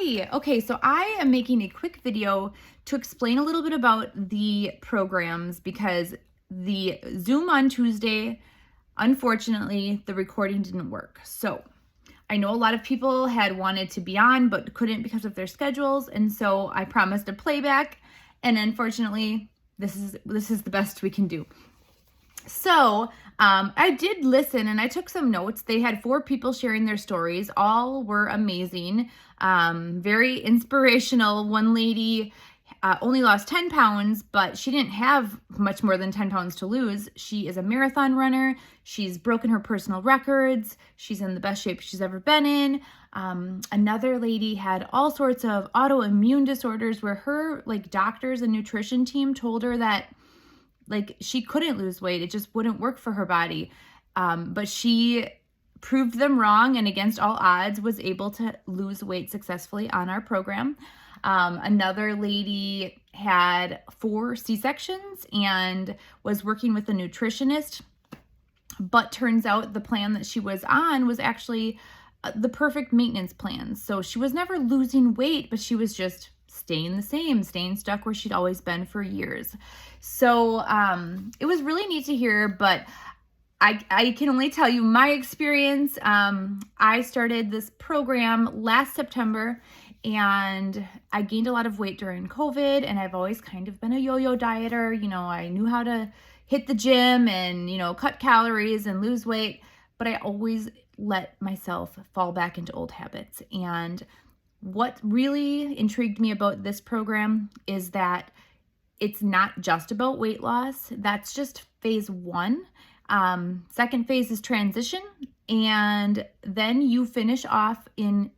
Hi. Okay, so I am making a quick video to explain a little bit about the programs because the Zoom on Tuesday, unfortunately, the recording didn't work. So I know a lot of people had wanted to be on but couldn't because of their schedules, and so I promised a playback, and unfortunately, this is the best we can do. So I did listen and I took some notes. They had 4 people sharing their stories. All were amazing, very inspirational. One lady only lost 10 pounds, but she didn't have much more than 10 pounds to lose. She is a marathon runner. She's broken her personal records. She's in the best shape she's ever been in. Another lady had all sorts of autoimmune disorders where her doctors and nutrition team told her that she couldn't lose weight. It just wouldn't work for her body. But she proved them wrong and against all odds was able to lose weight successfully on our program. Another lady had 4 C-sections and was working with a nutritionist, but turns out the plan that she was on was actually the perfect maintenance plan. So she was never losing weight, but she was just staying the same, staying stuck where she'd always been for years. So it was really neat to hear, but I can only tell you my experience. I started this program last September and I gained a lot of weight during COVID, and I've always kind of been a yo-yo dieter. I knew how to hit the gym and, cut calories and lose weight, but I always let myself fall back into old habits. And what really intrigued me about this program is that it's not just about weight loss. That's just phase 1. Second phase is transition, and then you finish off in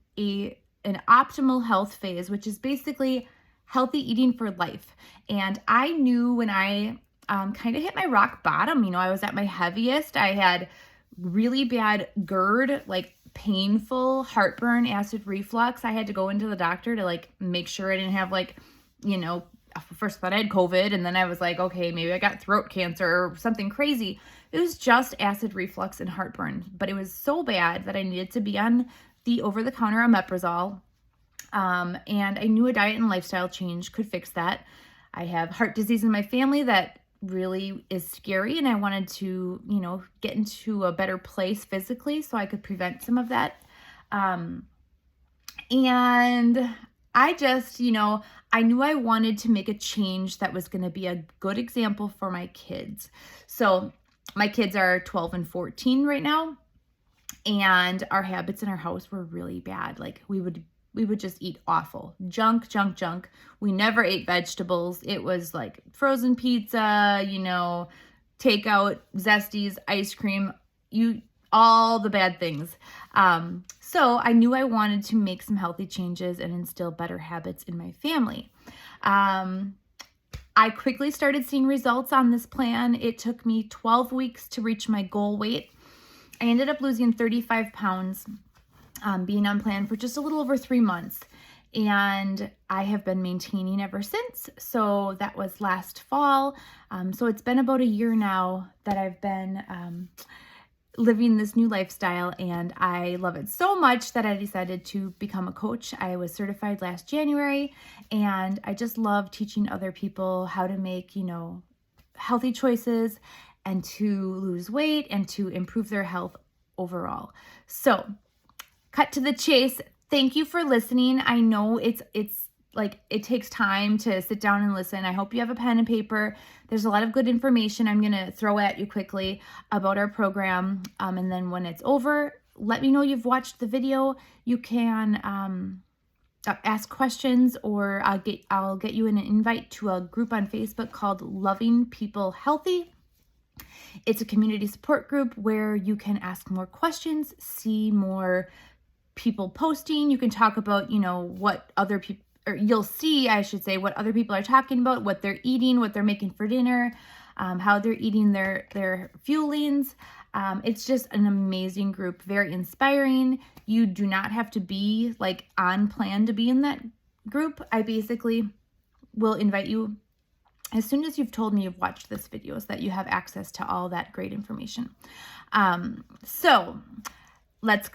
an optimal health phase, which is basically healthy eating for life. And I knew when I kind of hit my rock bottom, I was at my heaviest. I had really bad GERD, painful heartburn, acid reflux. I had to go into the doctor to make sure I didn't have first I thought I had COVID, and then I was like, okay, maybe I got throat cancer or something crazy. It was just acid reflux and heartburn, but it was so bad that I needed to be on the over-the-counter omeprazole, and I knew a diet and lifestyle change could fix that. I have heart disease in my family that really is scary, and I wanted to, get into a better place physically so I could prevent some of that. And I just, I knew I wanted to make a change that was going to be a good example for my kids. So my kids are 12 and 14 right now, and our habits in our house were really bad. We would just eat awful junk. We never ate vegetables. It was frozen pizza, takeout, Zesties, ice cream, all the bad things. So I knew I wanted to make some healthy changes and instill better habits in my family. I quickly started seeing results on this plan. It took me 12 weeks to reach my goal weight. I ended up losing 35 pounds, being on plan for just a little over 3 months. And I have been maintaining ever since. So that was last fall. So it's been about a year now that I've been living this new lifestyle, and I love it so much that I decided to become a coach. I was certified last January, and I just love teaching other people how to make, healthy choices and to lose weight and to improve their health overall. So, cut to the chase. Thank you for listening. I know it takes time to sit down and listen. I hope you have a pen and paper. There's a lot of good information I'm going to throw at you quickly about our program. And then when it's over, let me know you've watched the video. You can ask questions, or I'll get you an invite to a group on Facebook called Loving People Healthy. It's a community support group where you can ask more questions, see more people posting. You can talk about, what other people, or you'll see, I should say, what other people are talking about, what they're eating, what they're making for dinner, how they're eating their fuelings. It's just an amazing group, very inspiring. You do not have to be on plan to be in that group. I basically will invite you as soon as you've told me you've watched this video so that you have access to all that great information. So let's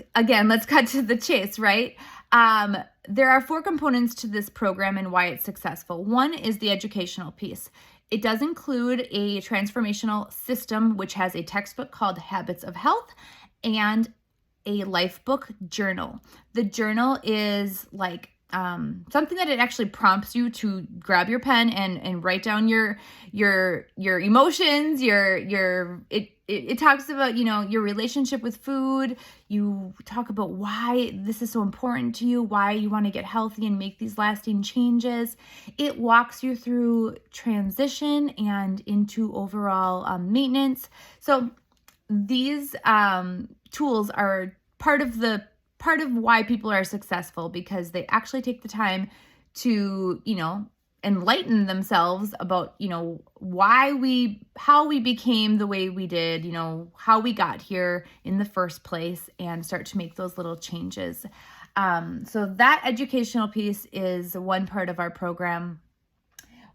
cut to the chase, right? There are 4 components to this program and why it's successful. One is the educational piece. It does include a transformational system, which has a textbook called Habits of Health and a life book journal. The journal is like something that it actually prompts you to grab your pen and write down your emotions, it talks about, your relationship with food. You talk about why this is so important to you, why you want to get healthy and make these lasting changes. It walks you through transition and into overall maintenance. So these tools are part of why people are successful, because they actually take the time to, enlighten themselves about, how we became the way we did, how we got here in the first place, and start to make those little changes. So that educational piece is one part of our program.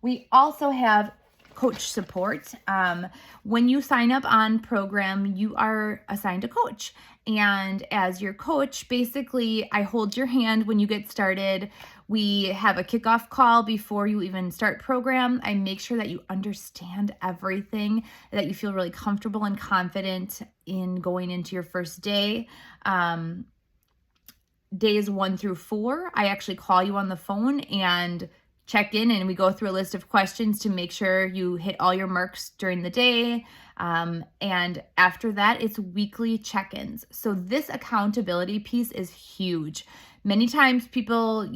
We also have coach support. When you sign up on program, you are assigned a coach. And as your coach, basically, I hold your hand when you get started. We have a kickoff call before you even start program. I make sure that you understand everything, that you feel really comfortable and confident in going into your first day. Days 1 through 4, I actually call you on the phone and check in, and we go through a list of questions to make sure you hit all your marks during the day. And after that, it's weekly check-ins. So this accountability piece is huge. Many times people,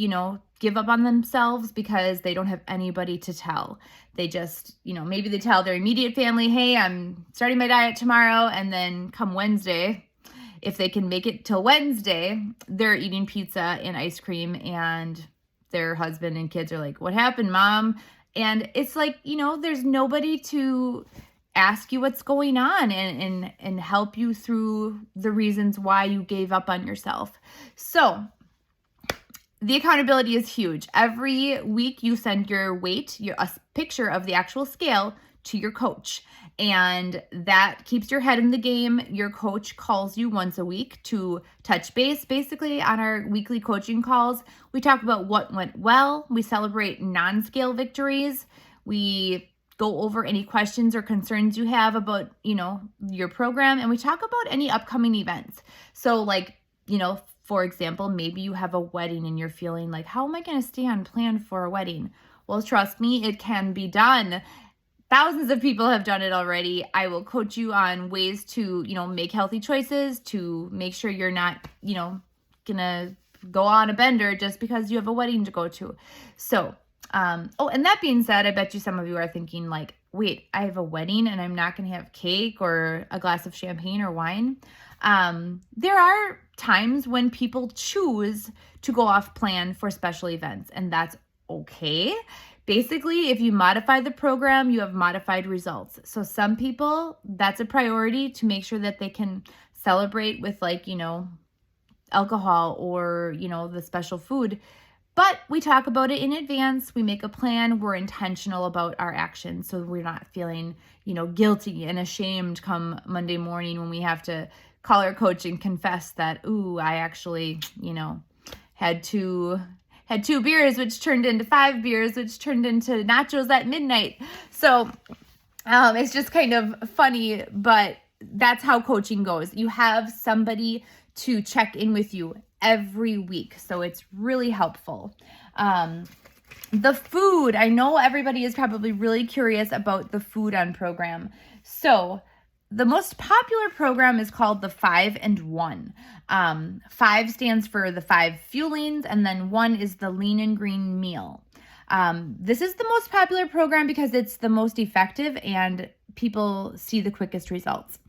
give up on themselves because they don't have anybody to tell. They just, maybe they tell their immediate family, hey, I'm starting my diet tomorrow. And then come Wednesday, if they can make it till Wednesday, they're eating pizza and ice cream, and their husband and kids are like, what happened, Mom? And it's like, there's nobody to ask you what's going on and help you through the reasons why you gave up on yourself. So the accountability is huge. Every week you send your weight, a picture of the actual scale, to your coach. And that keeps your head in the game. Your coach calls you once a week to touch base. Basically, on our weekly coaching calls, we talk about what went well. We celebrate non-scale victories. We go over any questions or concerns you have about, your program. And we talk about any upcoming events. So for example, maybe you have a wedding and you're feeling like, how am I going to stay on plan for a wedding? Well, trust me, it can be done. Thousands of people have done it already. I will coach you on ways to, make healthy choices, to make sure you're not, gonna go on a bender just because you have a wedding to go to. So, and that being said, I bet you some of you are thinking like, wait, I have a wedding and I'm not gonna have cake or a glass of champagne or wine. There are times when people choose to go off plan for special events, and that's okay. Basically, if you modify the program, you have modified results. So some people, that's a priority to make sure that they can celebrate with alcohol or, the special food. But we talk about it in advance. We make a plan. We're intentional about our actions, so we're not feeling, guilty and ashamed come Monday morning when we have to call our coach and confess that, ooh, I actually, had two beers, which turned into 5 beers, which turned into nachos at midnight. So it's just kind of funny, but that's how coaching goes. You have somebody to check in with you every week. So it's really helpful. The food, I know everybody is probably really curious about the food on program. So the most popular program is called the 5 and 1. 5 stands for the 5 fuelings, and then 1 is the lean and green meal. This is the most popular program because it's the most effective and people see the quickest results.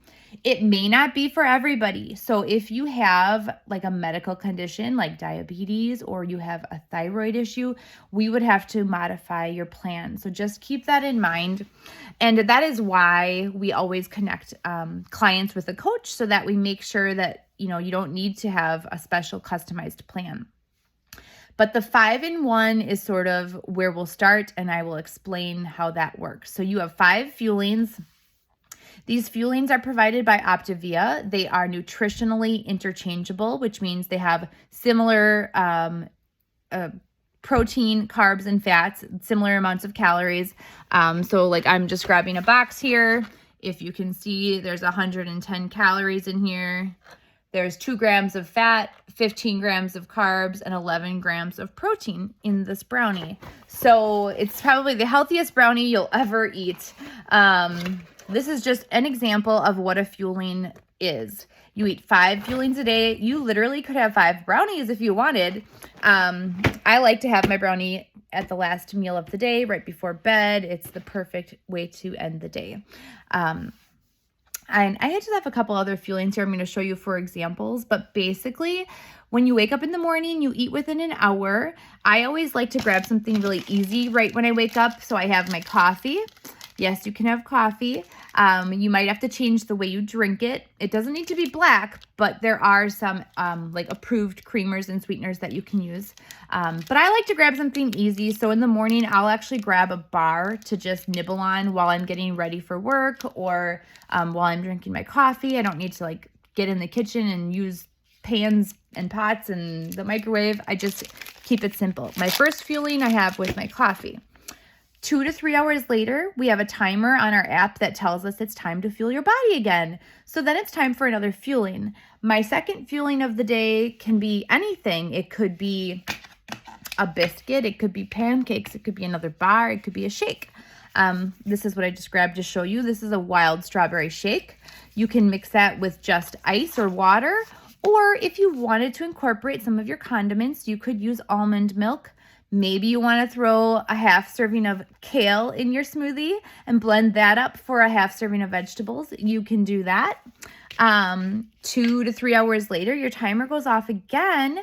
It may not be for everybody. So if you have like a medical condition like diabetes, or you have a thyroid issue, we would have to modify your plan. So just keep that in mind. And that is why we always connect clients with a coach, so that we make sure that, you don't need to have a special customized plan. But the 5 and 1 is sort of where we'll start, and I will explain how that works. So you have 5 fuelings. These fuelings are provided by Optavia. They are nutritionally interchangeable, which means they have similar protein, carbs, and fats, similar amounts of calories. So like I'm just grabbing a box here. If you can see, there's 110 calories in here. There's 2 grams of fat, 15 grams of carbs, and 11 grams of protein in this brownie. So it's probably the healthiest brownie you'll ever eat. This is just an example of what a fueling is. You eat 5 fuelings a day. You literally could have 5 brownies if you wanted. I like to have my brownie at the last meal of the day, right before bed. It's the perfect way to end the day. And I just have a couple other fuelings here I'm going to show you for examples, but basically when you wake up in the morning, you eat within an hour. I always like to grab something really easy right when I wake up. So I have my coffee. Yes, you can have coffee. You might have to change the way you drink it. It doesn't need to be black, but there are some like approved creamers and sweeteners that you can use. But I like to grab something easy. So in the morning, I'll actually grab a bar to just nibble on while I'm getting ready for work or while I'm drinking my coffee. I don't need to like get in the kitchen and use pans and pots and the microwave. I just keep it simple. My first fueling I have with my coffee. 2 to 3 hours later, we have a timer on our app that tells us it's time to fuel your body again. So then it's time for another fueling. My second fueling of the day can be anything. It could be a biscuit. It could be pancakes. It could be another bar. It could be a shake. This is what I just grabbed to show you. This is a wild strawberry shake. You can mix that with just ice or water. Or if you wanted to incorporate some of your condiments, you could use almond milk. Maybe you want to throw a half serving of kale in your smoothie and blend that up for a half serving of vegetables. You can do that. 2 to 3 hours later, your timer goes off again.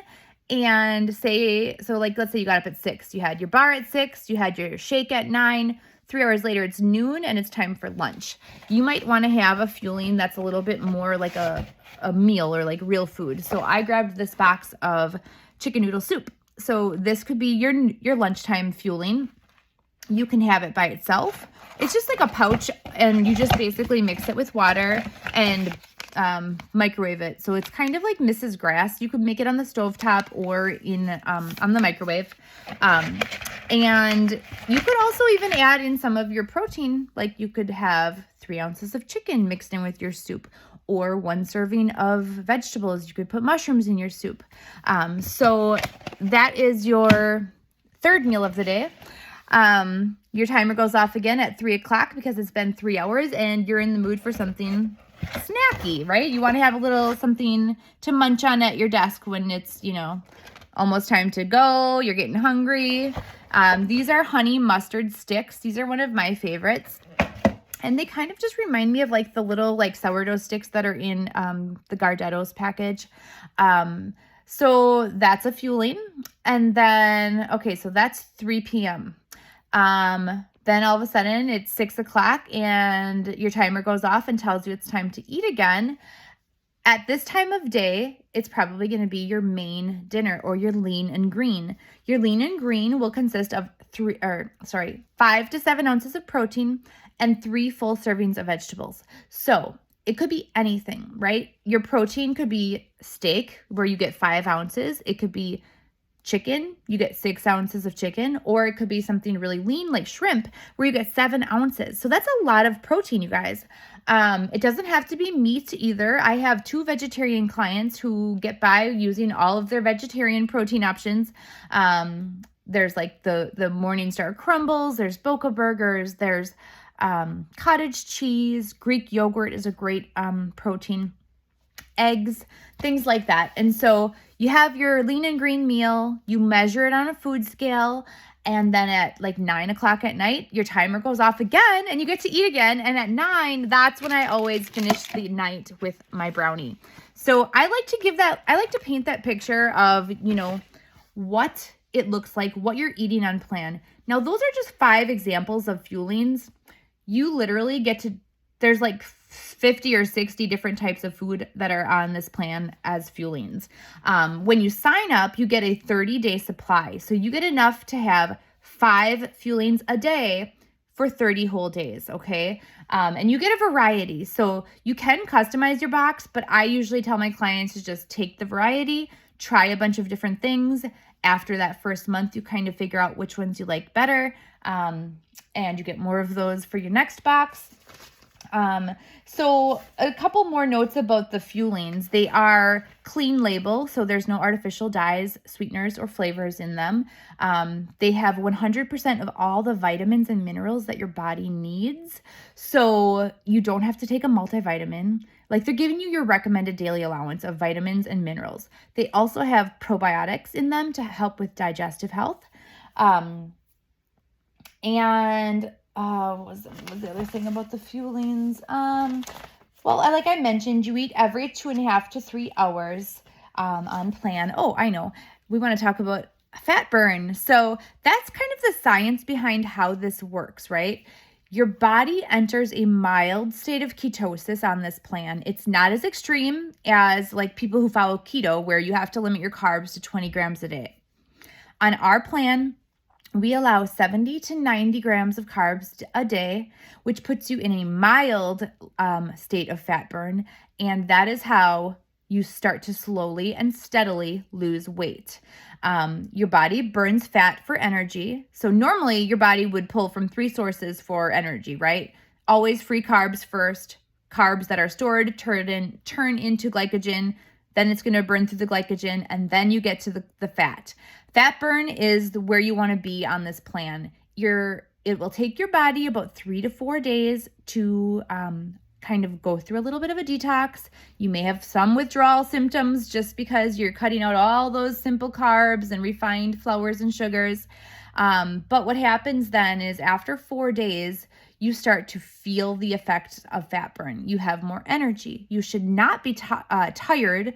And let's say you got up at 6. You had your bar at 6. You had your shake at 9. 3 hours later, it's noon and it's time for lunch. You might want to have a fueling that's a little bit more like a meal or like real food. So I grabbed this box of chicken noodle soup. So this could be your lunchtime fueling. You can have it by itself. It's just like a pouch and you just basically mix it with water and microwave it. So it's kind of like Mrs. Grass. You could make it on the stovetop or in on the microwave. And you could also even add in some of your protein. Like you could have 3 ounces of chicken mixed in with your soup, or 1 serving of vegetables. You could put mushrooms in your soup. So that is your third meal of the day. Your timer goes off again at 3 o'clock because it's been 3 hours and you're in the mood for something snacky, right? You want to have a little something to munch on at your desk when it's, almost time to go. You're getting hungry. These are honey mustard sticks. These are one of my favorites. And they kind of just remind me of like the little like sourdough sticks that are in the Gardetto's package. So that's a fueling. And then, okay, so that's 3 p.m. Then all of a sudden it's 6 o'clock and your timer goes off and tells you it's time to eat again. At this time of day, it's probably going to be your main dinner or your lean and green. Your lean and green will consist of 5 to 7 ounces of protein and 3 full servings of vegetables. So it could be anything, right? Your protein could be steak, where you get 5 ounces. It could be chicken, you get 6 ounces of chicken, or it could be something really lean like shrimp, where you get 7 ounces. So that's a lot of protein, you guys. It doesn't have to be meat either. I have 2 vegetarian clients who get by using all of their vegetarian protein options. There's like the Morningstar crumbles, there's Boca burgers, there's cottage cheese, Greek yogurt is a great protein, eggs, things like that. And so you have your lean and green meal, you measure it on a food scale, and then at like 9 o'clock at night, your timer goes off again and you get to eat again. And at 9, that's when I always finish the night with my brownie. So I like to paint that picture of, what it looks like, what you're eating on plan. Now, those are just 5 examples of fuelings. You literally get to, there's like 50 or 60 different types of food that are on this plan as fuelings. When you sign up, you get a 30-day supply. So you get enough to have 5 fuelings a day for 30 whole days, okay? And you get a variety. So you can customize your box, but I usually tell my clients to just take the variety, try a bunch of different things. After that first month, you kind of figure out which ones you like better, and you get more of those for your next box. So a couple more notes about the Fuelings. They are clean label, so there's no artificial dyes, sweeteners, or flavors in them. They have 100% of all the vitamins and minerals that your body needs. So you don't have to take a multivitamin. Like, they're giving you your recommended daily allowance of vitamins and minerals. They also have probiotics in them to help with digestive health. What was the other thing about the Fuelings? Well, like I mentioned, you eat every 2.5 to 3 hours on plan. Oh, I know. We want to talk about fat burn. So that's kind of the science behind how this works, right? Your body enters a mild state of ketosis on this plan. It's not as extreme as like people who follow keto, where you have to limit your carbs to 20 grams a day. On our plan, we allow 70 to 90 grams of carbs a day, which puts you in a mild state of fat burn. And that is how you start to slowly and steadily lose weight. Your body burns fat for energy. So normally your body would pull from 3 sources for energy, right? Always free carbs first. Carbs that are stored turn into glycogen. Then it's going to burn through the glycogen, and then you get to the fat. Fat burn is where you want to be on this plan. It will take your body about 3 to 4 days to kind of go through a little bit of a detox. You may have some withdrawal symptoms just because you're cutting out all those simple carbs and refined flours and sugars. But what happens then is after 4 days, you start to feel the effects of fat burn. You have more energy. You should not be tired,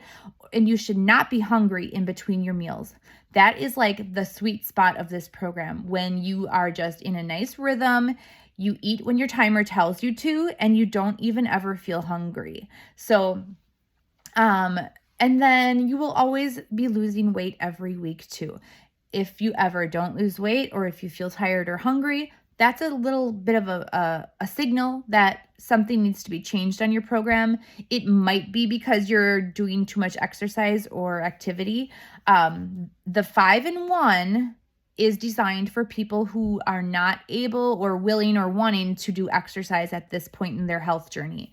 and you should not be hungry in between your meals. That is like the sweet spot of this program, when you are just in a nice rhythm. You eat when your timer tells you to, and you don't even ever feel hungry. So, and then you will always be losing weight every week too. If you ever don't lose weight, or if you feel tired or hungry, that's a little bit of a signal that something needs to be changed on your program. It might be because you're doing too much exercise or activity. The 5-in-1 is designed for people who are not able or willing or wanting to do exercise at this point in their health journey.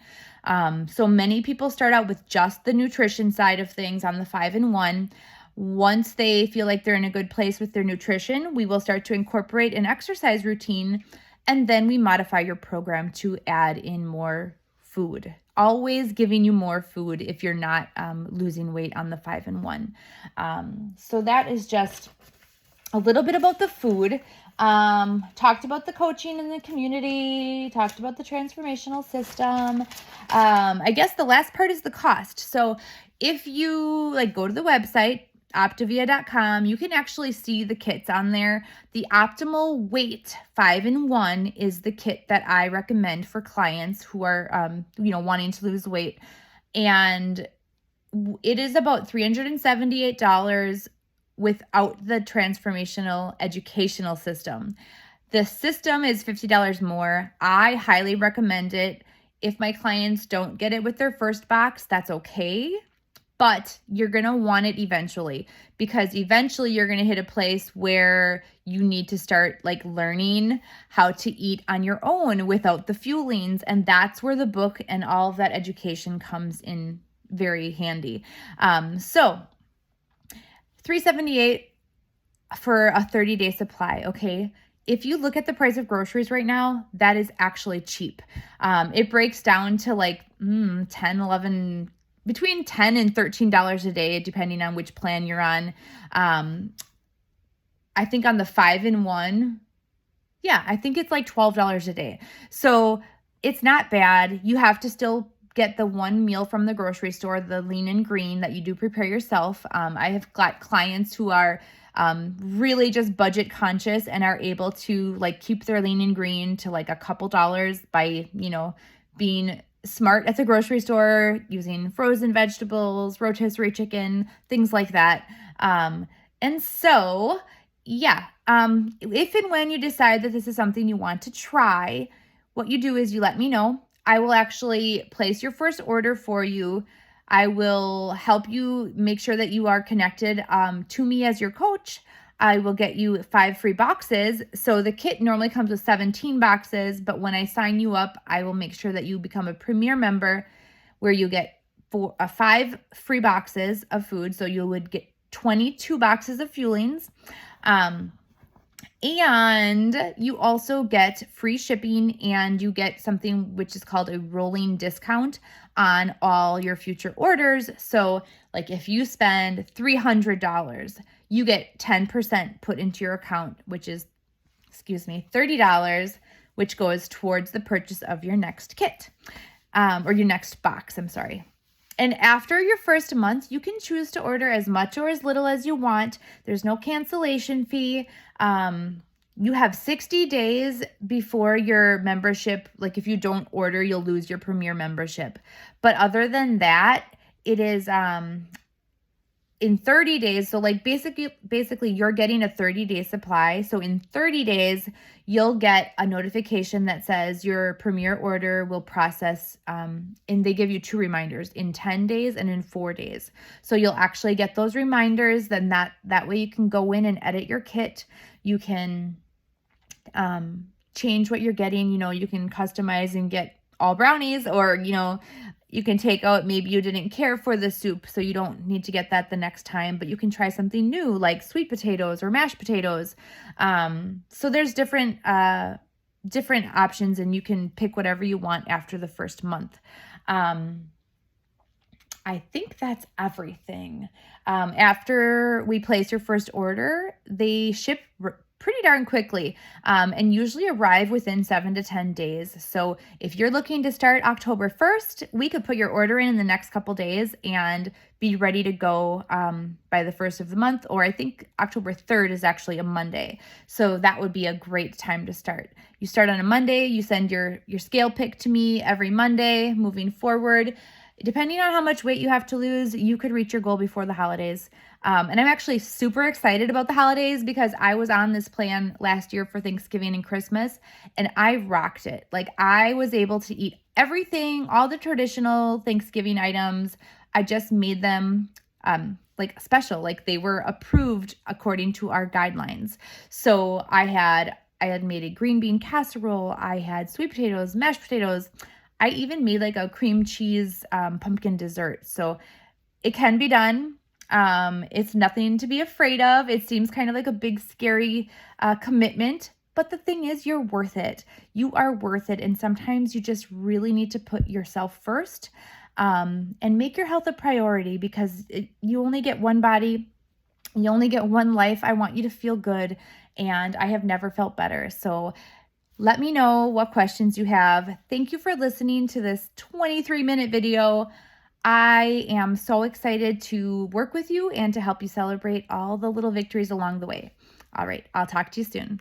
So many people start out with just the nutrition side of things on the 5-in-1. Once they feel like they're in a good place with their nutrition, we will start to incorporate an exercise routine, and then we modify your program to add in more food. Always giving you more food if you're not losing weight on the 5-in-1. So that is just a little bit about the food. Talked about the coaching in the community, talked about the transformational system. I guess the last part is the cost. So if you go to the website, Optavia.com, you can actually see the kits on there. The Optimal Weight 5-in-1 is the kit that I recommend for clients who are, wanting to lose weight. And it is about $378 without the transformational educational system. The system is $50 more. I highly recommend it. If my clients don't get it with their first box, that's okay. But you're going to want it eventually, because eventually you're going to hit a place where you need to start learning how to eat on your own without the Fuelings. And that's where the book and all of that education comes in very handy. So $378 for a 30-day supply. Okay. If you look at the price of groceries right now, that is actually cheap. It breaks down to 10, 11, between $10 and $13 a day, depending on which plan you're on. I think on the 5-in-1, I think it's $12 a day. So it's not bad. You have to still get the one meal from the grocery store, the Lean and Green that you do prepare yourself. I have got clients who are really just budget conscious and are able to keep their Lean and Green to a couple dollars by, being smart at the grocery store, using frozen vegetables, rotisserie chicken, things like that. And so yeah, if and when you decide that this is something you want to try, what you do is you let me know. I will actually place your first order for you. I will help you make sure that you are connected to me as your coach. I will get you 5 free boxes. So the kit normally comes with 17 boxes, but when I sign you up, I will make sure that you become a premier member where you get 5 free boxes of food. So you would get 22 boxes of Fuelings. And you also get free shipping, and you get something which is called a rolling discount on all your future orders. So like if you spend $300, you get 10% put into your account, which is, $30, which goes towards the purchase of your next kit, or your next box, I'm sorry. And after your first month, you can choose to order as much or as little as you want. There's no cancellation fee. You have 60 days before your membership. Like if you don't order, you'll lose your premier membership. But other than that, it is in 30 days. So like basically you're getting a 30-day supply. So in 30 days, you'll get a notification that says your premier order will process, and they give you 2 reminders in 10 days and in 4 days. So you'll actually get those reminders. Then that way you can go in and edit your kit. You can change what you're getting. You can customize and get all brownies, or, you can take out, maybe you didn't care for the soup, so you don't need to get that the next time, but you can try something new like sweet potatoes or mashed potatoes. So there's different options, and you can pick whatever you want after the first month. I think that's everything. After we place your first order, they ship pretty darn quickly, and usually arrive within 7 to 10 days. So if you're looking to start October 1st, we could put your order in the next couple days and be ready to go by the 1st of the month, or I think October 3rd is actually a Monday. So that would be a great time to start. You start on a Monday, you send your scale pick to me every Monday moving forward. Depending on how much weight you have to lose, you could reach your goal before the holidays. And I'm actually super excited about the holidays because I was on this plan last year for Thanksgiving and Christmas, and I rocked it. Like I was able to eat everything, all the traditional Thanksgiving items. I just made them like special, like they were approved according to our guidelines. So I had made a green bean casserole. I had sweet potatoes, mashed potatoes. I even made like a cream cheese pumpkin dessert. So it can be done. It's nothing to be afraid of. It seems kind of like a big, scary commitment. But the thing is, you're worth it. You are worth it. And sometimes you just really need to put yourself first and make your health a priority, because you only get one body. You only get one life. I want you to feel good. And I have never felt better. So let me know what questions you have. Thank you for listening to this 23-minute video. I am so excited to work with you and to help you celebrate all the little victories along the way. All right, I'll talk to you soon.